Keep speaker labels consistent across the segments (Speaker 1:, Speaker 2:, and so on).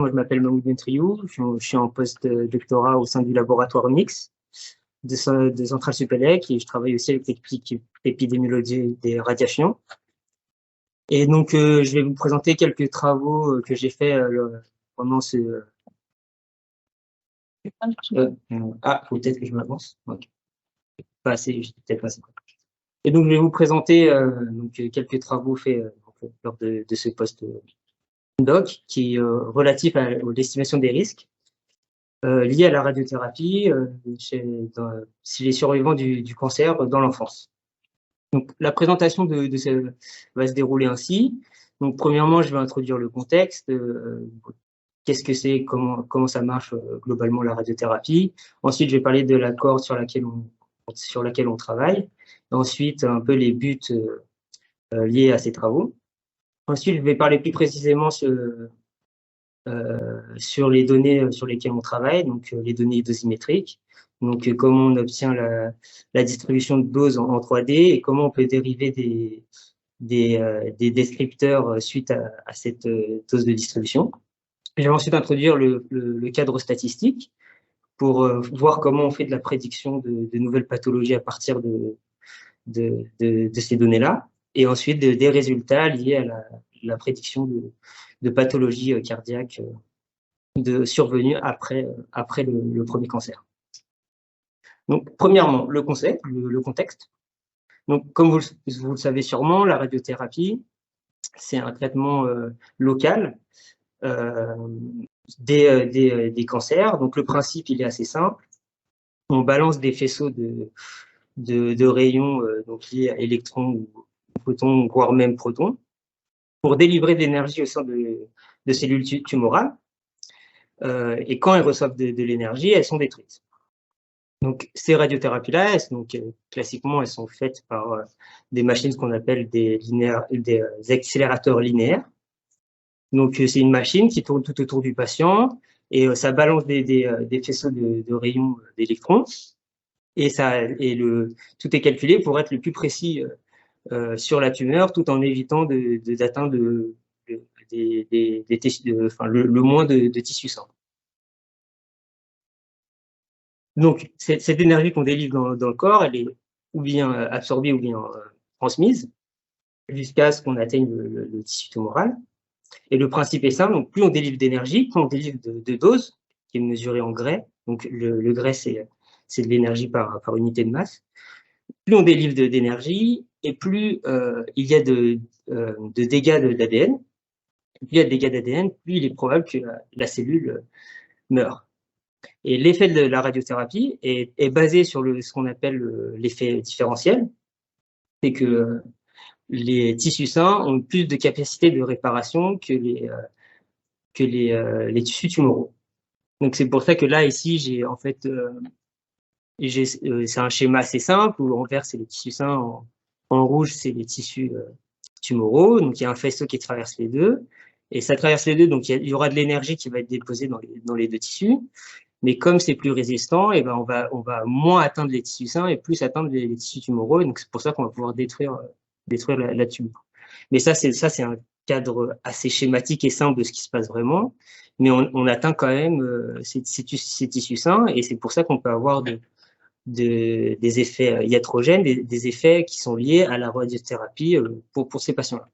Speaker 1: Moi, je m'appelle Mahmoud Bentriou, je suis en post-doctorat au sein du laboratoire MIX de Centrale Supélec et je travaille aussi avec l'équipe épidémiologie des radiations. Et donc, je vais vous présenter quelques travaux que j'ai faits pendant ce... faut peut-être que je m'avance. Okay. Pas assez, peut-être pas assez. Et donc, je vais vous présenter quelques travaux faits lors de ce post-doc qui est relatif à l'estimation des risques liés à la radiothérapie chez les survivants du cancer dans l'enfance. Donc, la présentation va se dérouler ainsi. Donc, premièrement, je vais introduire le contexte. Qu'est-ce que c'est, comment ça marche globalement la radiothérapie. Ensuite, je vais parler de la cohorte sur laquelle on travaille. Ensuite, un peu les buts liés à ces travaux. Ensuite, je vais parler plus précisément sur les données sur lesquelles on travaille, donc les données dosimétriques. Donc, comment on obtient la distribution de doses en 3D et comment on peut dériver des descripteurs suite à cette dose de distribution. Je vais ensuite introduire le cadre statistique pour voir comment on fait de la prédiction de nouvelles pathologies à partir de ces données-là, et ensuite des résultats liés à la prédiction de pathologies cardiaques survenues après le premier cancer. Donc, premièrement, le contexte. Donc, comme vous le savez sûrement, la radiothérapie, c'est un traitement local des cancers. Donc, le principe, il est assez simple. On balance des faisceaux de rayons donc liés à électrons ou photons, voire même protons, pour délivrer de l'énergie au sein de cellules tumorales. Et quand elles reçoivent de l'énergie, elles sont détruites. Donc, ces radiothérapies-là, classiquement, elles sont faites par des machines qu'on appelle des accélérateurs linéaires. Donc, c'est une machine qui tourne tout autour du patient et ça balance des faisceaux de rayons d'électrons. Et tout est calculé pour être le plus précis sur la tumeur, tout en évitant d'atteindre le moins de tissu sain. Donc, cette énergie qu'on délivre dans le corps, elle est ou bien absorbée ou bien transmise jusqu'à ce qu'on atteigne le tissu tumoral. Et le principe est simple, donc plus on délivre d'énergie, plus on délivre de dose, qui est mesurée en Gray. Donc, le Gray, c'est de l'énergie par unité de masse. Plus on délivre d'énergie, et plus il y a de dégâts d'ADN. Plus il y a de dégâts d'ADN, plus il est probable que la cellule meure. Et l'effet de la radiothérapie est basé sur ce qu'on appelle l'effet différentiel. C'est que les tissus sains ont plus de capacité de réparation que les tissus tumoraux. Donc, c'est pour ça que là, ici, j'ai en fait, c'est un schéma assez simple où en vert, c'est les tissus sains, en rouge, c'est les tissus tumoraux. Donc, il y a un faisceau qui traverse les deux. Et ça traverse les deux, donc il y aura de l'énergie qui va être déposée dans les deux tissus. Mais comme c'est plus résistant, et ben on va moins atteindre les tissus sains et plus atteindre les tissus tumoraux. Et donc, c'est pour ça qu'on va pouvoir détruire la tumeur. Mais ça, c'est un cadre assez schématique et simple de ce qui se passe vraiment. Mais on atteint quand même ces tissus sains et c'est pour ça qu'on peut avoir des effets iatrogènes, des effets qui sont liés à la radiothérapie pour ces patients-là.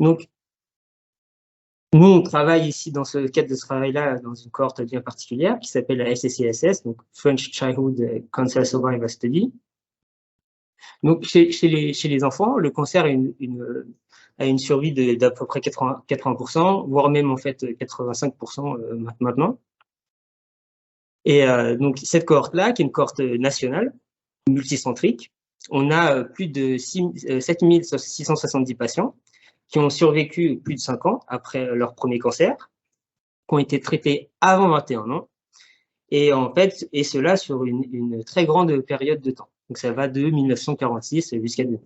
Speaker 1: Donc, nous, on travaille ici, dans ce cadre de ce travail-là, dans une cohorte bien particulière qui s'appelle la FCCSS, donc French Childhood Cancer Survival Study. Donc, chez les enfants, le cancer a une survie d'à peu près 80%, voire même en fait 85% maintenant. Et donc, cette cohorte-là, qui est une cohorte nationale, multicentrique, on a plus de 7670 patients qui ont survécu plus de 5 ans après leur premier cancer, qui ont été traités avant 21 ans, et en fait, cela sur une très grande période de temps. Donc, ça va de 1946 jusqu'à 2000.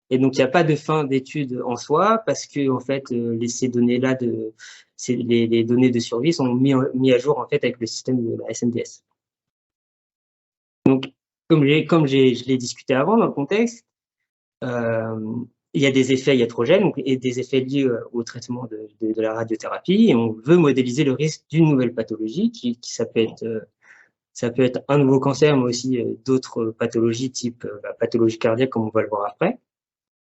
Speaker 1: Et donc, il n'y a pas de fin d'étude en soi, parce que, en fait, ces données-là, les données de survie sont mis à jour, en fait, avec le système de la SNDS. Donc, comme je l'ai discuté avant dans le contexte, il y a des effets iatrogènes donc, et des effets liés au traitement de la radiothérapie, et on veut modéliser le risque d'une nouvelle pathologie ça peut être un nouveau cancer, mais aussi d'autres pathologies type pathologie cardiaque, comme on va le voir après.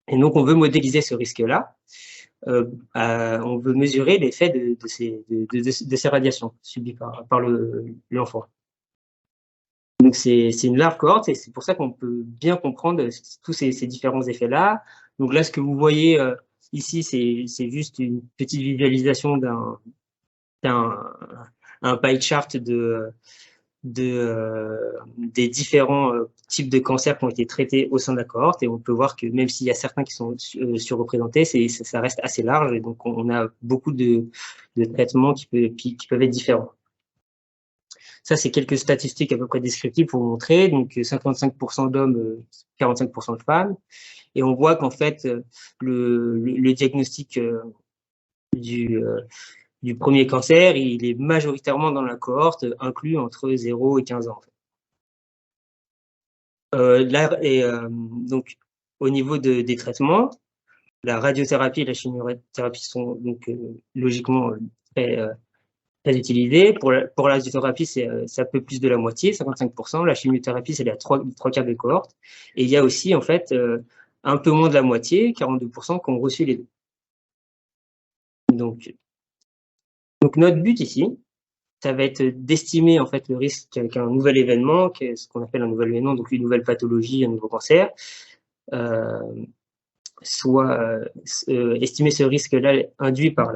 Speaker 1: Et donc, on veut modéliser ce risque-là. On veut mesurer l'effet de ces radiations subies par l'enfant. Donc, c'est une large cohorte, et c'est pour ça qu'on peut bien comprendre tous ces différents effets-là. Donc là, ce que vous voyez ici, c'est juste une petite visualisation d'un pie chart des différents types de cancers qui ont été traités au sein de la cohorte, et on peut voir que même s'il y a certains qui sont surreprésentés, ça reste assez large, et donc on a beaucoup de traitements qui peuvent être différents. Ça, c'est quelques statistiques à peu près descriptives pour vous montrer. Donc 55% d'hommes, 45% de femmes, et on voit qu'en fait le diagnostic du premier cancer, il est majoritairement dans la cohorte inclus entre 0 et 15 ans. Donc, au niveau des traitements, la radiothérapie et la chimiothérapie sont donc logiquement très utilisées. Pour la radiothérapie, c'est un peu plus de la moitié, 55%. La chimiothérapie, c'est les trois quarts des cohortes. Et il y a aussi, en fait, un peu moins de la moitié, 42%, qui ont reçu les deux. Donc notre but ici, ça va être d'estimer en fait le risque qu'un nouvel événement, ce qu'on appelle un nouvel événement, donc une nouvelle pathologie, un nouveau cancer, soit estimer ce risque-là induit par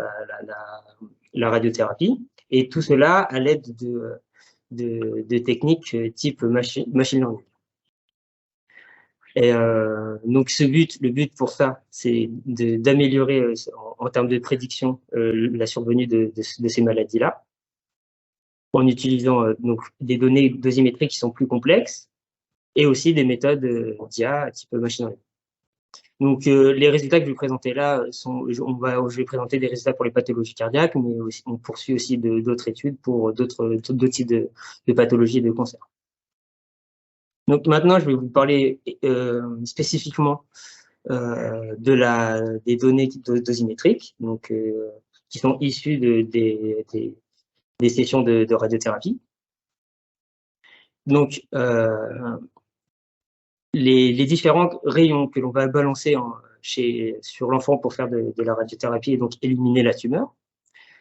Speaker 1: la radiothérapie, et tout cela à l'aide de techniques type machine learning. Et donc le but pour ça, c'est d'améliorer en termes de prédiction la survenue de ces maladies-là, en utilisant donc des données dosimétriques qui sont plus complexes, et aussi des méthodes d'IA type machine learning. Donc les résultats que je vais présenter là je vais présenter des résultats pour les pathologies cardiaques, mais aussi, on poursuit aussi d'autres études pour d'autres types de pathologies et de cancers. Donc maintenant, je vais vous parler spécifiquement des données dosimétriques, donc qui sont issues des sessions de radiothérapie. Donc les différents rayons que l'on va balancer sur l'enfant pour faire de la radiothérapie et donc éliminer la tumeur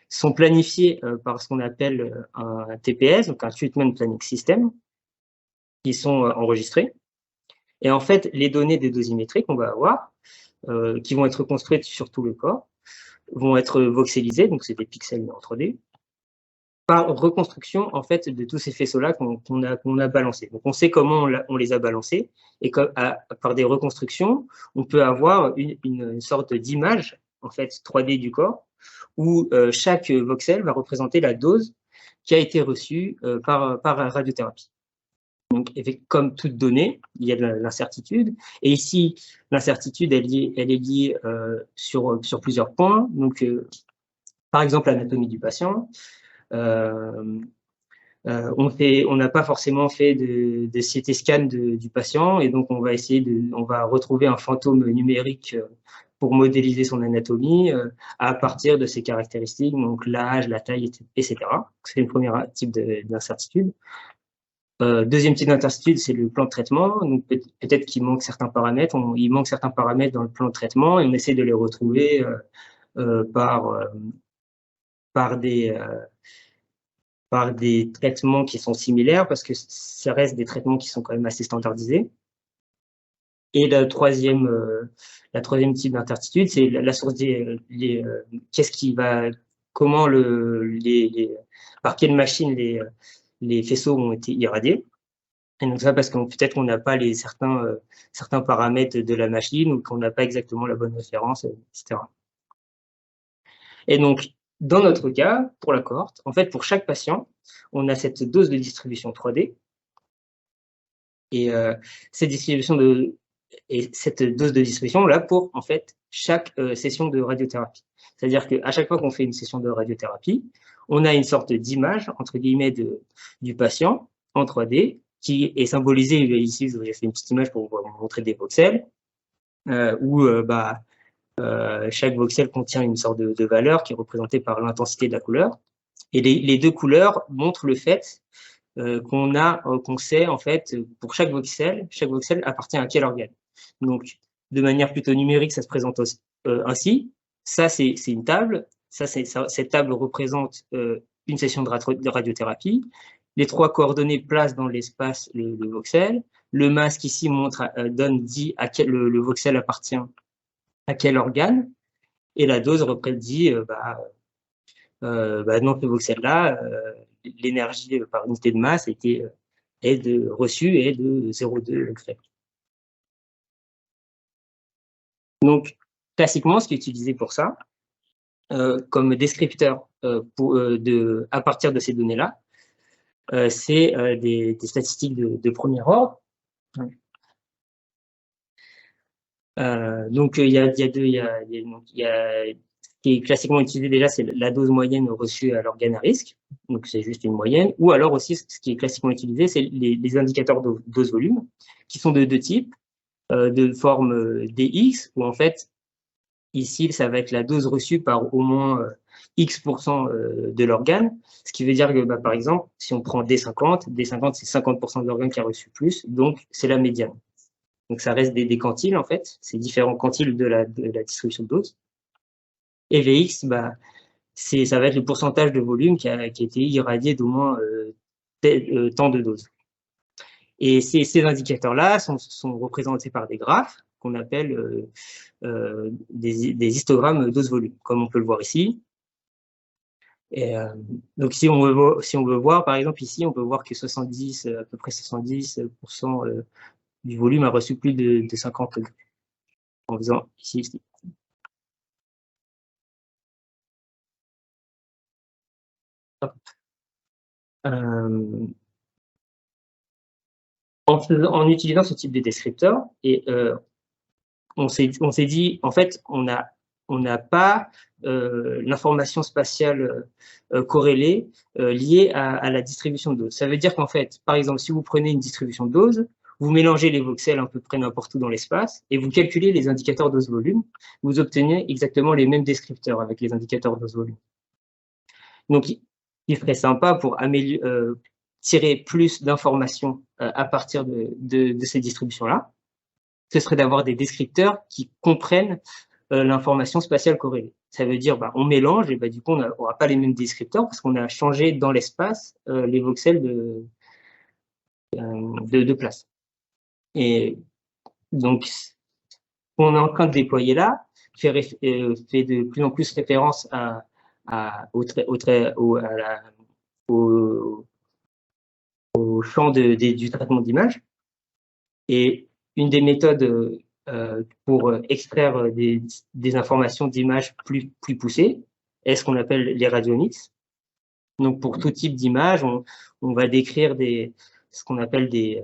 Speaker 1: sont planifiés par ce qu'on appelle un TPS, donc un Treatment Planning System, qui sont enregistrés. Et en fait, les données des dosimétries qu'on va avoir, qui vont être construites sur tout le corps, vont être voxelisées, donc c'est des pixels en 3D, par reconstruction en fait de tous ces faisceaux-là qu'on a balancés. Donc on sait comment on les a balancés, et par des reconstructions, on peut avoir une sorte d'image en fait 3D du corps, où chaque voxel va représenter la dose qui a été reçue par la radiothérapie. Donc, comme toute donnée, il y a de l'incertitude. Et ici, l'incertitude, elle est liée sur plusieurs points. Donc, par exemple, l'anatomie du patient. On n'a pas forcément fait de CT scan du patient, et donc on va retrouver un fantôme numérique pour modéliser son anatomie à partir de ses caractéristiques, donc l'âge, la taille, etc. C'est le premier type d'incertitude. Deuxième type d'incertitude, c'est le plan de traitement. Donc peut-être qu'il manque certains paramètres. Il manque certains paramètres dans le plan de traitement, et on essaie de les retrouver par des traitements qui sont similaires, parce que ça reste des traitements qui sont quand même assez standardisés. Et la troisième type d'incertitude, c'est la source par quelle machine les faisceaux ont été irradiés. Et donc ça, parce que peut-être qu'on n'a pas certains paramètres de la machine, ou qu'on n'a pas exactement la bonne référence, etc. Et donc, dans notre cas, pour la cohorte, en fait, pour chaque patient, on a cette dose de distribution 3D. Et cette dose de distribution là pour, en fait, chaque session de radiothérapie. C'est-à-dire qu'à chaque fois qu'on fait une session de radiothérapie, on a une sorte d'image, entre guillemets, du patient en 3D, qui est symbolisée ici. J'ai fait une petite image pour vous montrer des voxels. où chaque voxel contient une sorte de valeur qui est représentée par l'intensité de la couleur. Et les deux couleurs montrent le fait qu'on sait en fait pour chaque voxel appartient à quel organe. Donc, de manière plutôt numérique, ça se présente ainsi. Ça, c'est une table. Cette table représente une session de radiothérapie. Les trois coordonnées placent dans l'espace le voxel. Le masque ici dit à quel le voxel appartient à quel organe. Et la dose dit dans ce voxel-là, l'énergie par unité de masse reçue est de 0,2 degrés. Donc, classiquement, ce qui est utilisé pour ça, comme descripteur à partir de ces données-là, c'est des statistiques de premier ordre. Donc, il y a ce qui est classiquement utilisé déjà, c'est la dose moyenne reçue à l'organe à risque. Donc, c'est juste une moyenne. Ou alors aussi, ce qui est classiquement utilisé, c'est les indicateurs dose-volume, qui sont de deux types, de forme dx, où en fait, ici, ça va être la dose reçue par au moins X% de l'organe. Ce qui veut dire que, par exemple, si on prend D50, c'est 50% de l'organe qui a reçu plus, donc c'est la médiane. Donc, ça reste des quantiles, en fait. C'est différents quantiles de la distribution de dose. Et Vx, ça va être le pourcentage de volume qui a été irradié d'au moins tant de doses. Et ces indicateurs-là sont représentés par des graphes qu'on appelle des histogrammes dose-volume, comme on peut le voir ici. Et, donc, si on veut voir, par exemple, ici, on peut voir que à peu près 70% du volume a reçu plus de 50 degrés. En faisant ici. En utilisant ce type de descripteur, et on s'est dit, en fait, on n'a pas l'information spatiale corrélée liée à la distribution de dose. Ça veut dire qu'en fait, par exemple, si vous prenez une distribution de dose, vous mélangez les voxels à peu près n'importe où dans l'espace et vous calculez les indicateurs dose-volume, vous obtenez exactement les mêmes descripteurs avec les indicateurs dose-volume. Donc, il serait sympa pour tirer plus d'informations à partir de ces distributions-là, ce serait d'avoir des descripteurs qui comprennent l'information spatiale corrélée. Ça veut dire, on mélange et du coup, on n'aura pas les mêmes descripteurs parce qu'on a changé dans l'espace les voxels de place. Et donc, ce qu'on est en train de déployer là fait de plus en plus référence au champ du traitement d'image. Et une des méthodes pour extraire des informations d'images plus poussées est ce qu'on appelle les radionics. Donc, pour tout type d'image, on va décrire ce qu'on appelle des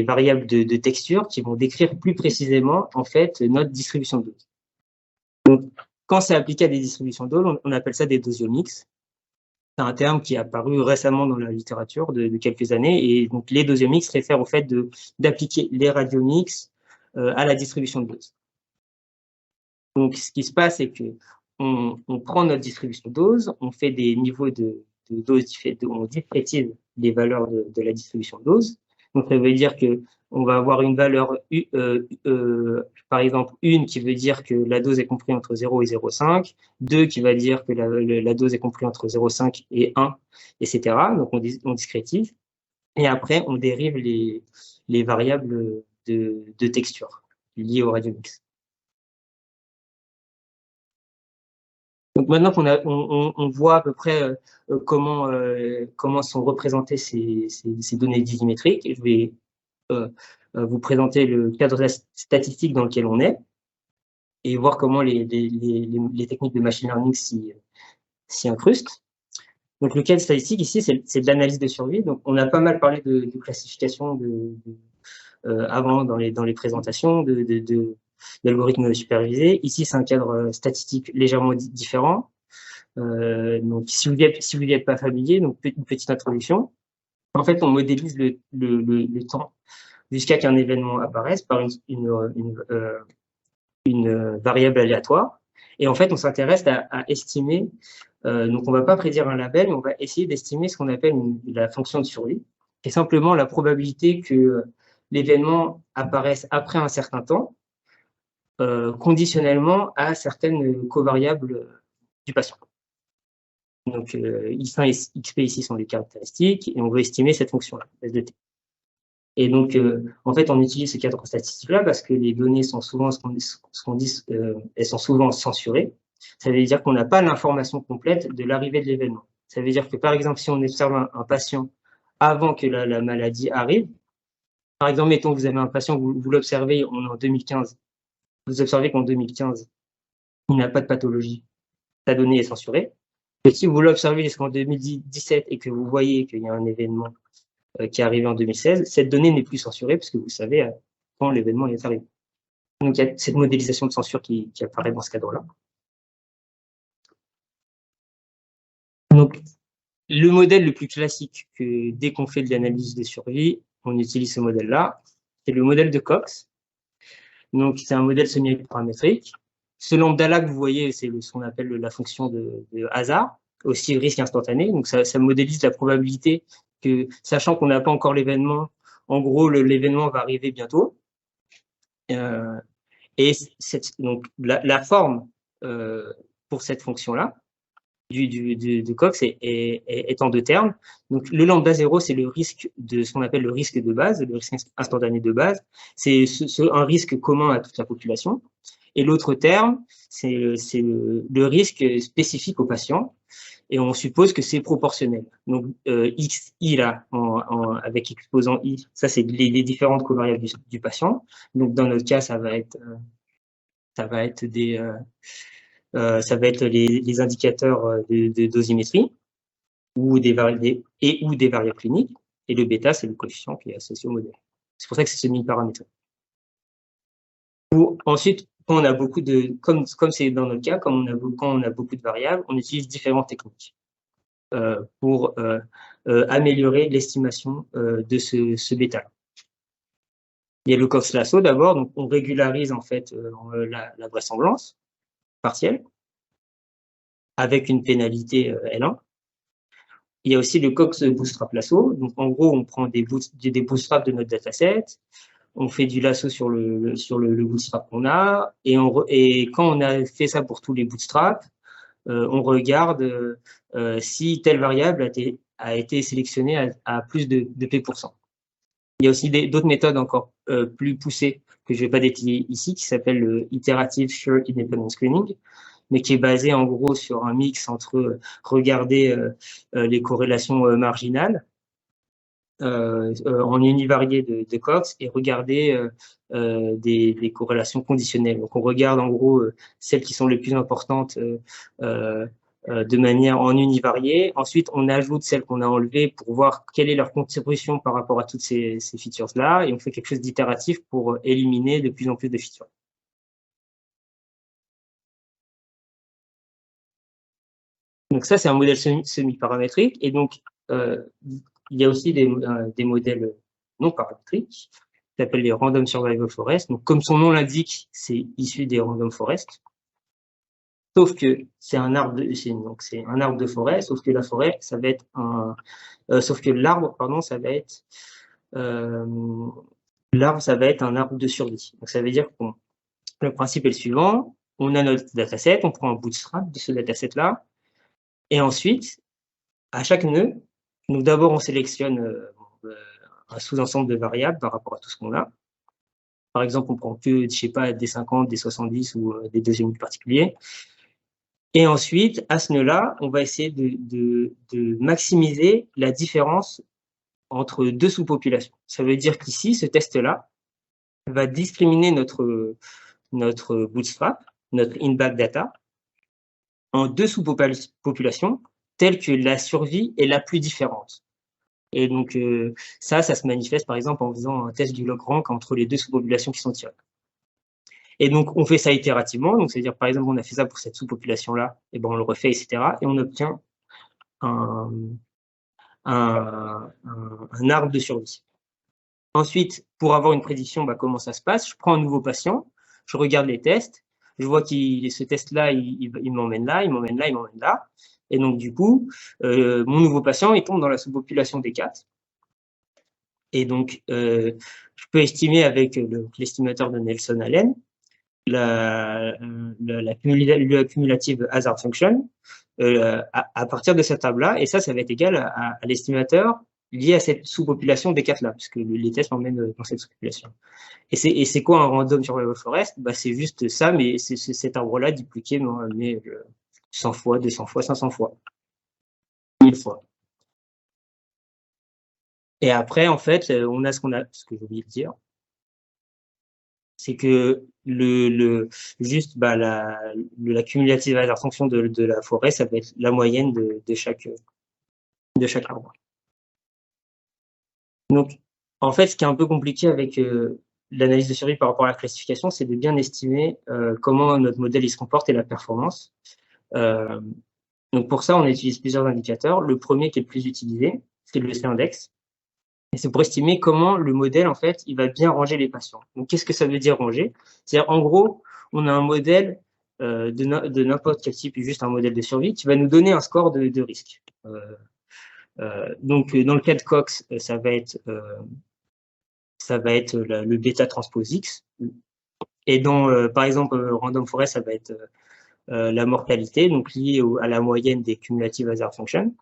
Speaker 1: variables de texture qui vont décrire plus précisément, en fait, notre distribution de dose. Donc, quand c'est appliqué à des distributions de dose, on appelle ça des dosiomics. C'est un terme qui est apparu récemment dans la littérature de quelques années. Et donc, les dosiomics se réfèrent au fait d'appliquer les radionics à la distribution de dose. Donc, ce qui se passe, c'est qu'on prend notre distribution de dose, on fait des niveaux de dose, on discrétise les valeurs de la distribution de dose. Donc, ça veut dire qu'on va avoir une valeur, par exemple, 1 qui veut dire que la dose est comprise entre 0 et 0,5, 2 qui va dire que la dose est comprise entre 0,5 et 1, etc. Donc, on discrétise. Et après, on dérive les variables de texture liées au radiomix. Donc maintenant qu'on voit à peu près comment sont représentées ces données dosimétriques, je vais vous présenter le cadre statistique dans lequel on est et voir comment les techniques de machine learning s'y incrustent. Donc le cadre statistique ici, c'est de l'analyse de survie. Donc on a pas mal parlé de classification avant dans les présentations, d'algorithmes supervisés. Ici, c'est un cadre statistique légèrement différent. Donc, si vous n'y êtes pas familier, donc une petite introduction. En fait, on modélise le temps jusqu'à qu'un événement apparaisse par une variable aléatoire. Et en fait, on s'intéresse à estimer, donc on ne va pas prédire un label, mais on va essayer d'estimer ce qu'on appelle la fonction de survie, qui est simplement la probabilité que l'événement apparaisse après un certain temps, conditionnellement à certaines covariables du patient. Donc, X1 et XP ici sont les caractéristiques, et on veut estimer cette fonction-là, S de t. Et donc, en fait, on utilise ce cadre statistique-là parce que les données sont souvent, elles sont souvent censurées. Ça veut dire qu'on n'a pas l'information complète de l'arrivée de l'événement. Ça veut dire que, par exemple, si on observe un patient avant que la maladie arrive, par exemple, mettons que vous avez un patient, vous l'observez en 2015, vous observez qu'en 2015, il n'a pas de pathologie, sa donnée est censurée. Et si vous l'observez jusqu'en 2017 et que vous voyez qu'il y a un événement qui est arrivé en 2016, cette donnée n'est plus censurée parce que vous savez quand l'événement est arrivé. Donc, il y a cette modélisation de censure qui apparaît dans ce cadre-là. Donc, le modèle le plus classique que dès qu'on fait de l'analyse de survie, on utilise ce modèle-là, c'est le modèle de Cox. Donc, c'est un modèle semi-paramétrique. Ce lambda-là que vous voyez, c'est ce qu'on appelle la fonction de hasard, aussi risque instantané. Donc, ça modélise la probabilité que, sachant qu'on n'a pas encore l'événement, en gros, l'événement va arriver bientôt. Et donc, la forme pour cette fonction-là, de Cox est en deux termes. Donc, le lambda 0, c'est le risque de ce qu'on appelle le risque de base, le risque instantané de base. C'est un risque commun à toute la population. Et l'autre terme, c'est le risque spécifique au patient. Et on suppose que c'est proportionnel. Donc, xi, là, avec exposant i, ça, c'est les différentes covariables du patient. Donc, dans notre cas, ça va être les indicateurs de dosimétrie ou des variables cliniques. Et le bêta, c'est le coefficient qui est associé au modèle. C'est pour ça que c'est semi-paramétrique. Ensuite, quand on a beaucoup de, comme c'est dans notre cas, quand on a beaucoup de variables, on utilise différentes techniques pour améliorer l'estimation de ce bêta. Il y a le Cox-Lasso d'abord, donc on régularise en fait la vraisemblance partielle avec une pénalité L1. Il y a aussi le Cox Bootstrap Lasso. Donc, en gros, on prend des bootstraps de notre dataset, on fait du lasso sur le bootstrap qu'on a, et quand on a fait ça pour tous les bootstraps, on regarde si telle variable a été sélectionnée à plus de P%. Il y a aussi d'autres méthodes encore plus poussées que je ne vais pas détailler ici, qui s'appellent le Iterative Sure Independent Screening, mais qui est basé en gros sur un mix entre regarder les corrélations marginales en univarié de Cox et regarder des corrélations conditionnelles. Donc, on regarde en gros celles qui sont les plus importantes de manière en univarié. Ensuite, on ajoute celles qu'on a enlevées pour voir quelle est leur contribution par rapport à toutes ces features-là, et on fait quelque chose d'itératif pour éliminer de plus en plus de features. Donc ça, c'est un modèle semi-paramétrique, et donc il y a aussi des modèles non paramétriques qui s'appellent les Random Survival Forest. Donc, comme son nom l'indique, c'est issu des Random Forest. Sauf que c'est un arbre de forêt, sauf que la forêt, ça va être sauf que l'arbre, pardon, ça va être un arbre de survie. Donc, ça veut dire que le principe est le suivant. On a notre dataset, on prend un bootstrap de ce dataset-là, et ensuite, à chaque nœud, donc d'abord, on sélectionne un sous-ensemble de variables par rapport à tout ce qu'on a. Par exemple, on prend que, je sais pas, des 50, des 70 ou des deuxièmes particuliers. Et ensuite, à ce nœud-là, on va essayer de maximiser la différence entre deux sous-populations. Ça veut dire qu'ici, ce test-là va discriminer notre bootstrap, notre in-back data, en deux sous-populations telles que la survie est la plus différente. Et donc, ça se manifeste par exemple en faisant un test du log-rank entre les deux sous-populations qui sont tirées. Et donc, on fait ça itérativement. Donc, c'est-à-dire, par exemple, on a fait ça pour cette sous-population-là, et ben on le refait, etc. Et on obtient un arbre de survie. Ensuite, pour avoir une prédiction, comment ça se passe, je prends un nouveau patient, je regarde les tests, je vois que ce test-là, il m'emmène là, il m'emmène là, il m'emmène là. Et donc, du coup, mon nouveau patient, il tombe dans la sous-population des 4. Et donc, je peux estimer avec l'estimateur de Nelson-Allen la cumulative hazard function à partir de cette table-là. Et ça va être égal à l'estimateur lié à cette sous-population des 4 là, puisque les tests m'emmènent dans cette sous-population. Et c'est quoi un random survival forest? C'est juste ça, mais c'est cet arbre-là dupliqué, mais 100 fois, 200 fois, 500 fois, 1000 fois. Et après, en fait, on a ce que j'ai oublié de dire, c'est que juste la cumulative hazard fonction de la forêt, ça va être la moyenne de chaque arbre. Donc, en fait, ce qui est un peu compliqué avec l'analyse de survie par rapport à la classification, c'est de bien estimer comment notre modèle il se comporte et la performance. Donc, pour ça, on utilise plusieurs indicateurs. Le premier qui est le plus utilisé, c'est le C-index. Et c'est pour estimer comment le modèle, en fait, il va bien ranger les patients. Donc, qu'est-ce que ça veut dire ranger? C'est-à-dire, en gros, on a un modèle de n'importe quel type, juste un modèle de survie, qui va nous donner un score de risque. Donc, dans le cas de Cox, ça va être le bêta transpose X. Et dans, par exemple, Random Forest, ça va être la mortalité, donc liée à la moyenne des cumulative hazard function.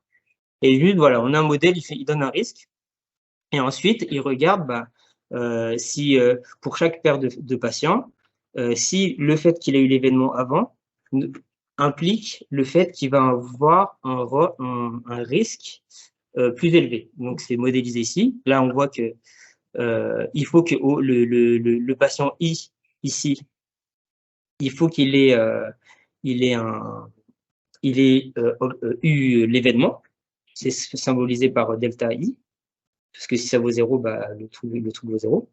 Speaker 1: Et juste, voilà, on a un modèle, il donne un risque. Et ensuite, il regarde si, pour chaque paire de patients, si le fait qu'il ait eu l'événement avant implique le fait qu'il va avoir un risque plus élevé. Donc, c'est modélisé ici. Là, on voit que il faut que le patient I, ici, il faut qu'il ait, eu l'événement. C'est symbolisé par delta I. Parce que si ça vaut 0, le trouble vaut 0.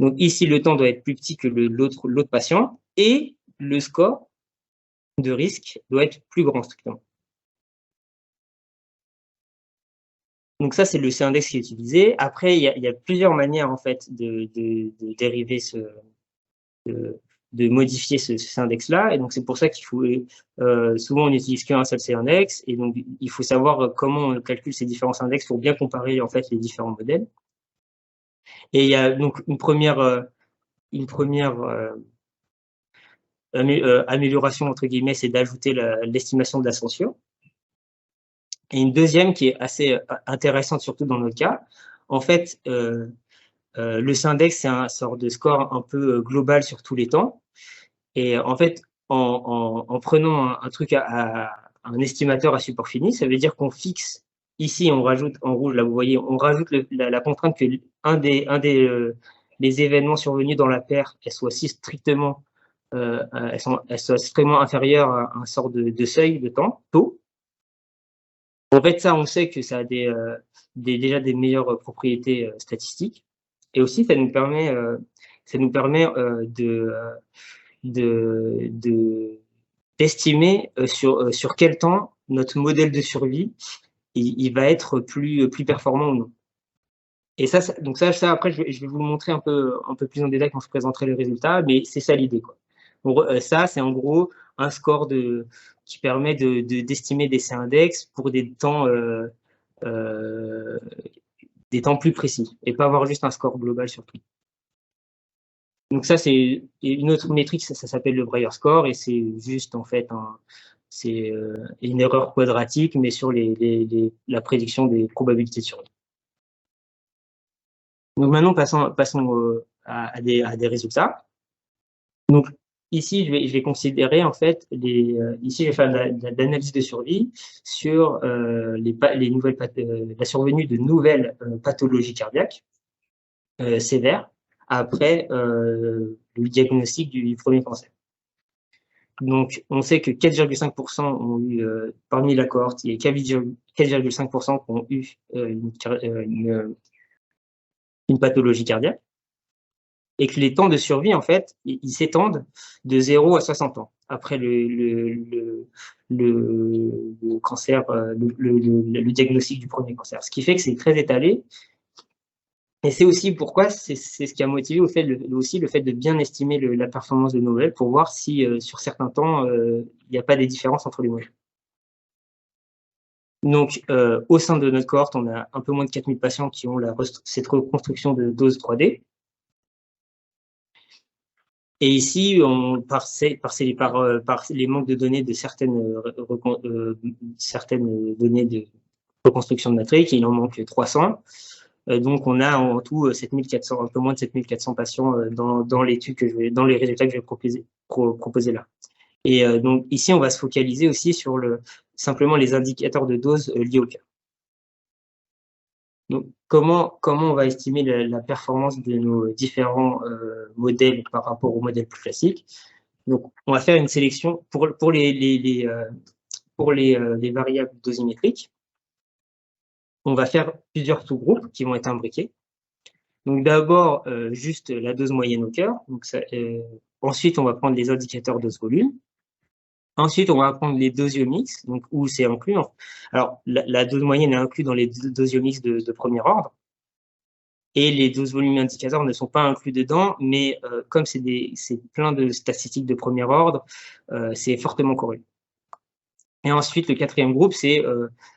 Speaker 1: Donc ici, le temps doit être plus petit que l'autre patient et le score de risque doit être plus grand strictement. Donc ça, c'est le C-index qui est utilisé. Après, il y a plusieurs manières en fait de dériver de modifier ce C-index-là. Et donc c'est pour ça qu'il faut souvent on n'utilise qu'un seul C-index. Et donc il faut savoir comment on calcule ces différents index pour bien comparer en fait les différents modèles. Et il y a donc une première amélioration, entre guillemets, c'est d'ajouter l'estimation de l'ascension. Et une deuxième qui est assez intéressante, surtout dans notre cas, en fait, le C-index, c'est un sort de score un peu global sur tous les temps. Et en fait, en prenant un truc un estimateur à support fini, ça veut dire qu'on fixe, ici, on rajoute, en rouge, là, vous voyez, on rajoute la contrainte que les événements survenus dans la paire, elles soient strictement inférieures à un sort de seuil de temps, taux. En fait, ça, on sait que ça a déjà des meilleures propriétés statistiques. Et aussi, ça nous permet d'estimer sur quel temps notre modèle de survie il va être plus performant ou non. Et donc ça après, je vais vous le montrer un peu plus en détail quand je présenterai les résultats, mais c'est ça l'idée, quoi. Donc, ça, c'est en gros un score qui permet d'estimer des C-index pour des temps plus précis et pas avoir juste un score global sur tout. Donc ça, c'est une autre métrique, ça s'appelle le Breyer score et c'est juste en fait c'est une erreur quadratique, mais sur la prédiction des probabilités de survie. Donc maintenant, passons à des résultats. Donc ici, je vais considérer en fait ici, je vais faire de l'analyse de survie sur la survenue de nouvelles pathologies cardiaques sévères après le diagnostic du premier cancer. Donc, on sait que 4,5% ont eu, parmi la cohorte, il y a 4,5% qui ont eu une pathologie cardiaque, et que les temps de survie, en fait, ils s'étendent de 0 à 60 ans après le cancer, le diagnostic du premier cancer. Ce qui fait que c'est très étalé. Et c'est aussi pourquoi c'est ce qui a motivé aussi le fait de bien estimer la performance de nos modèles pour voir si sur certains temps, il n'y a pas des différences entre les modèles. Donc, au sein de notre cohorte, on a un peu moins de 4000 patients qui ont cette reconstruction de dose 3D. Et ici, par les manques de données de certaines données de reconstruction de matrice, il en manque 300. Donc, on a en tout 7400, un peu moins de 7400 patients dans l'étude dans les résultats que je vais proposer là. Et donc, ici, on va se focaliser aussi sur simplement les indicateurs de dose liés au cœur. Donc, comment on va estimer la performance de nos différents modèles par rapport aux modèles plus classiques? Donc, on va faire une sélection pour les variables dosimétriques. On va faire plusieurs sous-groupes qui vont être imbriqués. Donc, d'abord, juste la dose moyenne au cœur. Ensuite, on va prendre les indicateurs dose-volume. Ensuite, on va prendre les dosiomix, donc où c'est inclus. Alors, la dose moyenne est inclue dans les dosiomix de premier ordre. Et les doses volume indicateurs ne sont pas inclus dedans, mais comme c'est plein de statistiques de premier ordre, c'est fortement corrélé. Et ensuite, le quatrième groupe, c'est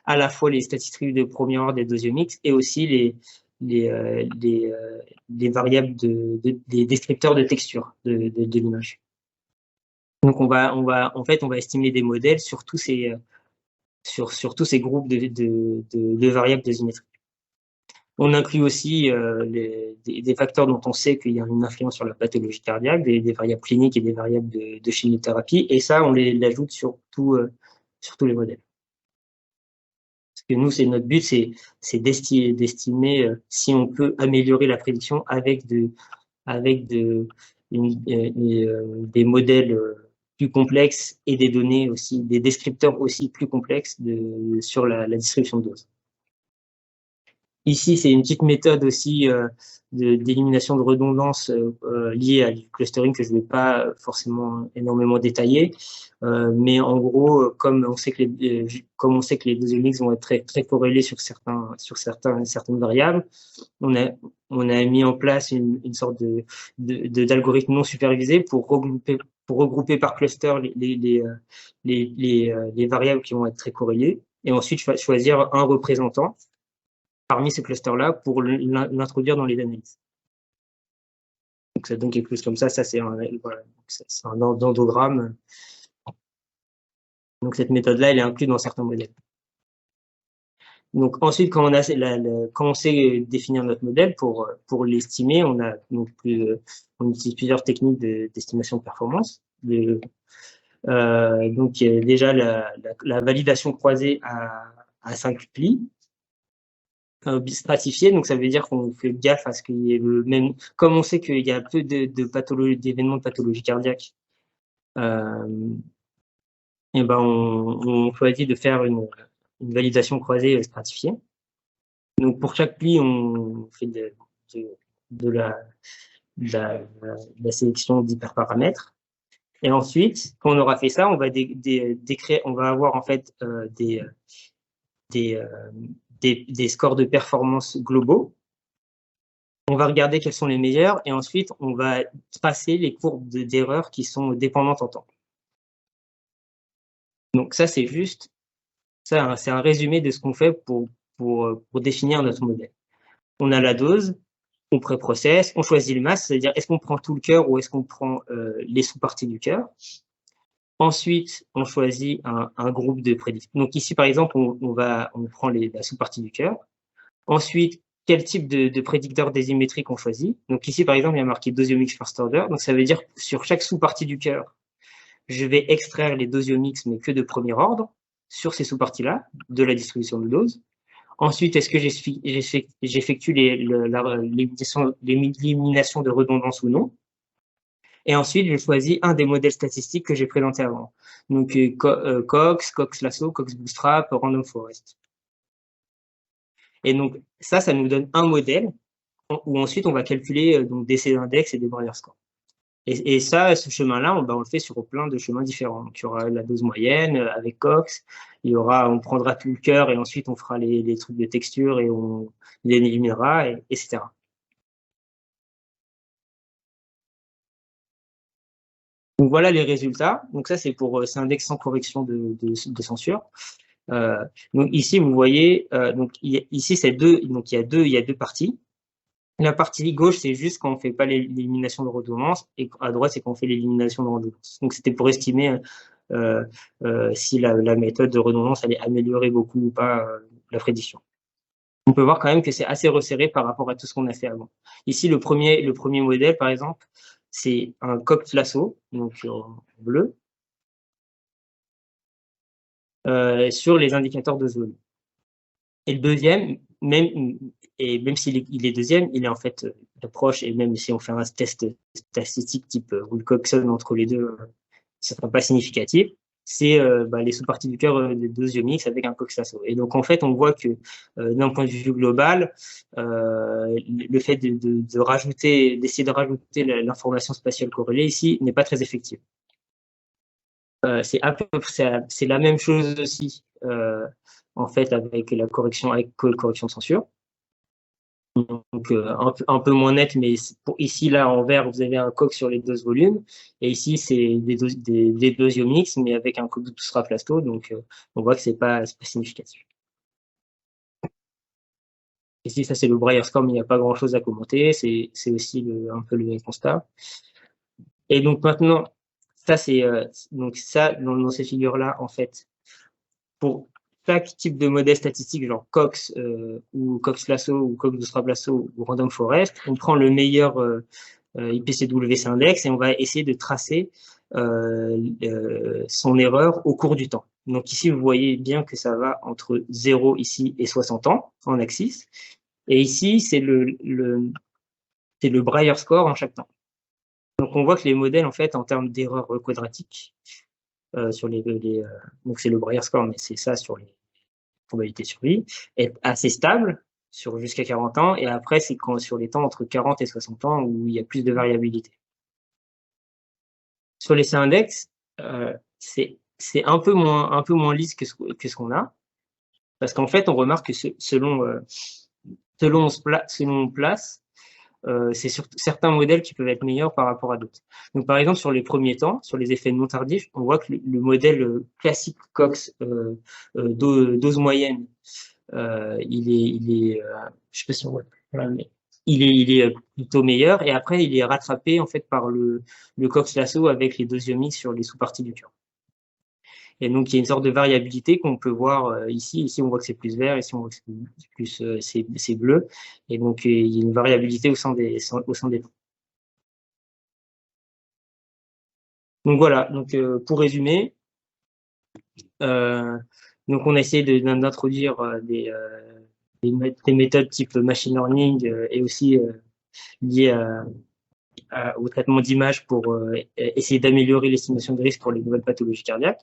Speaker 1: à la fois les statistiques de premier ordre des dosiomix et aussi les variables des descripteurs de texture de l'image. Donc, on va estimer des modèles sur tous ces groupes de variables dosimétriques. On inclut aussi des facteurs dont on sait qu'il y a une influence sur la pathologie cardiaque, des variables cliniques et des variables de chimiothérapie, et ça, on l'ajoute sur tous les modèles. Parce que nous, notre but, c'est d'estimer si on peut améliorer la prédiction avec des modèles plus complexes et des données aussi, des descripteurs aussi plus complexes sur la distribution de doses. Ici, c'est une petite méthode aussi d'élimination de redondance liée à du clustering que je ne vais pas forcément énormément détailler. Mais en gros, comme on sait que les dosiomix vont être très, très corrélés sur certaines variables, on a mis en place une sorte d'algorithme non supervisé pour regrouper par cluster les variables qui vont être très corrélées et ensuite choisir un représentant parmi ces clusters-là pour l'introduire dans les analyses. Donc, ça donne quelque chose comme ça. Ça, c'est un dendrogramme. Donc, cette méthode-là, elle est inclue dans certains modèles. Donc, ensuite, quand on sait définir notre modèle pour l'estimer, on utilise plusieurs techniques d'estimation de performance. Donc, déjà, la validation croisée à 5 plis. Stratifié, donc ça veut dire qu'on fait gaffe à ce qu'il y ait le même. Comme on sait qu'il y a peu d'événements de pathologie cardiaque, et ben on choisit de faire une validation croisée stratifiée. Donc pour chaque pli, on fait de la sélection d'hyperparamètres. Et ensuite, quand on aura fait ça, on va on va avoir en fait des scores de performance globaux. On va regarder quels sont les meilleurs et ensuite, on va tracer les courbes d'erreur qui sont dépendantes en temps. Donc ça, c'est un résumé de ce qu'on fait pour définir notre modèle. On a la dose, on pré-processe, on choisit le masse, c'est-à-dire est-ce qu'on prend tout le cœur ou est-ce qu'on prend les sous-parties du cœur. Ensuite, on choisit un groupe de prédicteurs. Donc ici, par exemple, on prend la sous-partie du cœur. Ensuite, quel type de prédicteur dosimétrique on choisit. Donc ici, par exemple, il y a marqué dosiomix first order. Donc ça veut dire que sur chaque sous-partie du cœur, je vais extraire les dosiomix, mais que de premier ordre, sur ces sous-parties-là, de la distribution de dose. Ensuite, est-ce que j'effectue l'élimination de redondance ou non? Et ensuite, je choisis un des modèles statistiques que j'ai présenté avant. Donc, Cox, Cox-Lasso, Cox-Bootstrap, Random Forest. Et donc, ça nous donne un modèle où ensuite, on va calculer donc, des C-index et des barrières scores. Et ça, ce chemin-là, on le fait sur plein de chemins différents. Donc, il y aura la dose moyenne avec Cox, on prendra tout le cœur et ensuite, on fera les trucs de texture et on les éliminera, etc. Donc voilà les résultats. Donc ça, c'est index sans correction de censure. Donc ici, vous voyez, donc ici, donc il y a deux parties. La partie gauche, c'est juste quand on fait pas l'élimination de redondance, et à droite, c'est quand on fait l'élimination de redondance. Donc c'était pour estimer si la méthode de redondance allait améliorer beaucoup ou pas la prédiction. On peut voir quand même que c'est assez resserré par rapport à tout ce qu'on a fait avant. Ici, le premier modèle, par exemple, c'est un Cox-Lasso, donc en bleu, sur les indicateurs de zone. Et le deuxième, même s'il est deuxième, il est en fait proche, et même si on fait un test statistique type Wilcoxon entre les deux, ça ne sera pas significatif. C'est les sous-parties du cœur des dosiomix avec un Cox-Lasso. Et donc, en fait, on voit que d'un point de vue global, le fait d'essayer de rajouter l'information spatiale corrélée ici n'est pas très effectif. C'est la même chose aussi en fait avec la correction correction de censure. Donc un peu moins net, mais ici là en vert vous avez un coq sur les deux volumes, et ici c'est des dosiomix mais avec un coq de donc on voit que c'est pas significatif. Ici ça c'est le Breyer score, mais il n'y a pas grand chose à commenter, c'est aussi un peu le même constat. Et donc maintenant ça c'est donc ça dans ces figures là en fait pour chaque type de modèle statistique, genre Cox ou Cox-Lasso ou Cox-Lasso ou Random Forest, on prend le meilleur IPCWC index et on va essayer de tracer son erreur au cours du temps. Donc ici, vous voyez bien que ça va entre 0 ici et 60 ans en axis. Et ici, c'est le Breyer score en chaque temps. Donc on voit que les modèles, en fait, en termes d'erreurs quadratiques, sur donc c'est le Breyer score, mais c'est ça sur les probabilité de survie, est assez stable jusqu'à 40 ans, et après, c'est sur les temps entre 40 et 60 ans où il y a plus de variabilité. Sur les C-index, c'est un peu moins lisse que ce qu'on a, parce qu'en fait, on remarque que selon on place, c'est surtout certains modèles qui peuvent être meilleurs par rapport à d'autres. Donc, par exemple, sur les premiers temps, sur les effets non tardifs, on voit que le modèle classique Cox dose moyenne, je sais pas si on voit, mais il est plutôt meilleur, et après il est rattrapé en fait par le Cox-Lasso avec les dosiomix sur les sous-parties du cœur. Et donc il y a une sorte de variabilité qu'on peut voir ici. Ici on voit que c'est plus vert, ici on voit que c'est bleu, et donc il y a une variabilité au sein des temps. Donc voilà. Donc pour résumer, donc on a essayé d'introduire des méthodes type machine learning et aussi liées au traitement d'image pour essayer d'améliorer l'estimation de risque pour les nouvelles pathologies cardiaques.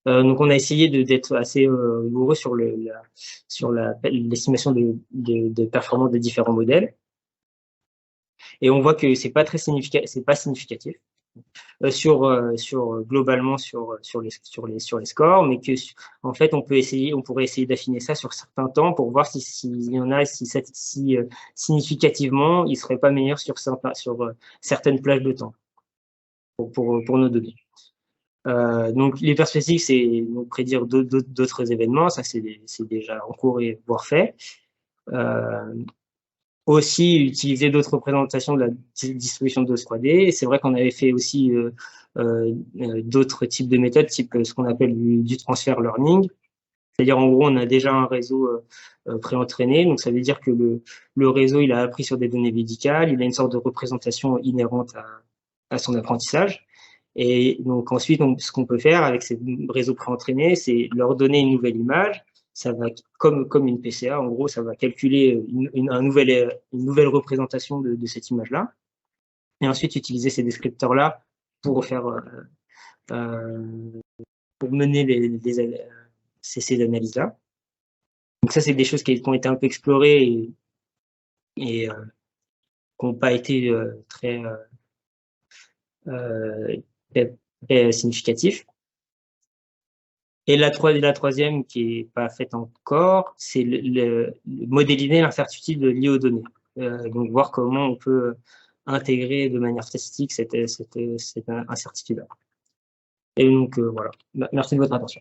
Speaker 1: Donc on a essayé d'être assez rigoureux sur l'estimation de performance des différents modèles, et on voit que c'est pas significatif globalement sur les scores, mais que en fait on pourrait essayer d'affiner ça sur certains temps pour voir s'il y en a, si significativement il serait pas meilleur sur certaines plages de temps pour nos données. Donc les perspectives, c'est prédire d'autres événements, ça c'est déjà en cours et voire fait. Aussi utiliser d'autres représentations de la distribution de dose 3D. C'est vrai qu'on avait fait aussi d'autres types de méthodes, type ce qu'on appelle du transfer learning. C'est-à-dire, en gros, on a déjà un réseau pré-entraîné. Donc, ça veut dire que le réseau, il a appris sur des données médicales. Il a une sorte de représentation inhérente à son apprentissage. Et donc, ensuite, ce qu'on peut faire avec ces réseaux pré-entraînés, c'est leur donner une nouvelle image. Ça va, comme une PCA, en gros, ça va calculer une nouvelle représentation de cette image-là. Et ensuite, utiliser ces descripteurs-là pour mener ces analyses-là. Donc ça, c'est des choses qui ont été un peu explorées et qui n'ont pas été très significatifs. Et la troisième, qui est pas faite encore, c'est modéliser l'incertitude liée aux données. Donc voir comment on peut intégrer de manière statistique cette incertitude-là. Et donc, voilà. Merci de votre attention.